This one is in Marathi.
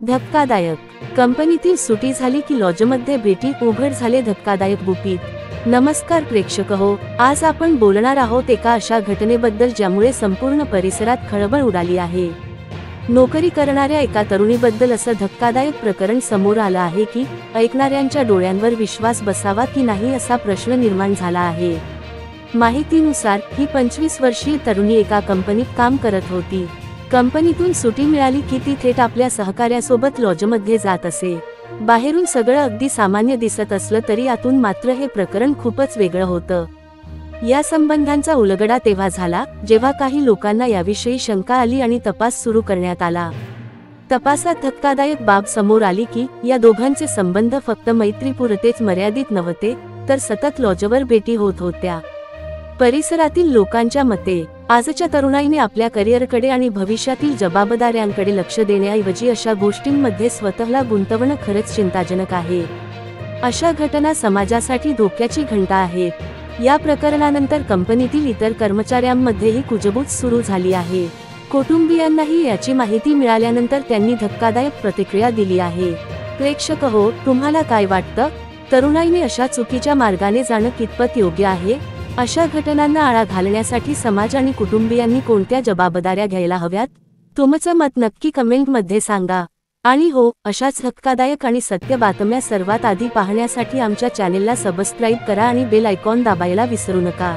धक्कादायक. कंपनीतील सुटी झाली की लॉजमध्ये भेटी उघड झाले धक्कादायक गुपित. नमस्कार प्रेक्षक हो, आज आपण बोलणार आहोत एका अशा घटनेबद्दल ज्यामुळे संपूर्ण परिसरात खळबळ उडाली आहे. नोकरी करणाऱ्या एका तरुणीबद्दल असं धक्कादायक प्रकरण समोर आलं आहे की ऐकणाऱ्यांच्या डोळ्यांवर विश्वास बसावा की नाही असा प्रश्न निर्माण झाला आहे. माहितीनुसार ही 25 वर्षीय तरुणी एका कंपनीत काम करत होती. कंपनीतून सुटी मिळाली की ती थेट आपल्या सहकार्यासोबत लॉजमध्ये जात असे. बाहेरून सगळं अगदी सामान्य दिसत असलं तरी आतून मात्र हे प्रकरण खूपच वेगळं होतं. या संबंधांचा उलगडा तेव्हा झाला जेव्हा काही लोकांना याविषयी शंका आली आणि तपास सुरू करण्यात आला. तपासात धक्कादायक बाब समोर आली की या दोघांचे संबंध फक्त मैत्रीपुरतेच मर्यादित नव्हते तर सतत लॉजवर भेटी होत होत्या. परिसरातील लोकांच्या मते आजच्या तरुणाईने आपल्या करिअरकडे आणि भविष्यातील जबाबदाऱ्यांकडे लक्ष देण्याऐवजी अशा गोष्टींमध्ये स्वतःला गुंतवणं खरंच चिंताजनक आहे. अशा घटना समाजासाठी धोक्याची घंटा आहेत. या प्रकरणानंतर कंपनीतील इतर कर्मचाऱ्यांमध्येही कुजबूज सुरू झाली आहे. कुटुंबियांनाही याची माहिती मिळाल्यानंतर त्यांनी धक्कादायक प्रतिक्रिया दिली आहे. प्रेक्षक हो, तुम्हाला काय वाटतं? तरुणाईने अशा चुकीच्या मार्गाने जाणं कितपत योग्य आहे? अशा घटनांना आळा घालण्यासाठी समाज आणि कुटुंबियांनी कोणत्या जबाबदाऱ्या घ्यायला हव्यात? तुमचं मत नक्की कमेंटमध्ये सांगा. आणि हो, अशाच धक्कादायक आणि सत्य बातम्या सर्वात आधी पाहण्यासाठी आमच्या चॅनेलला सबस्क्राईब करा आणि बेल आयकॉन दाबायला विसरू नका.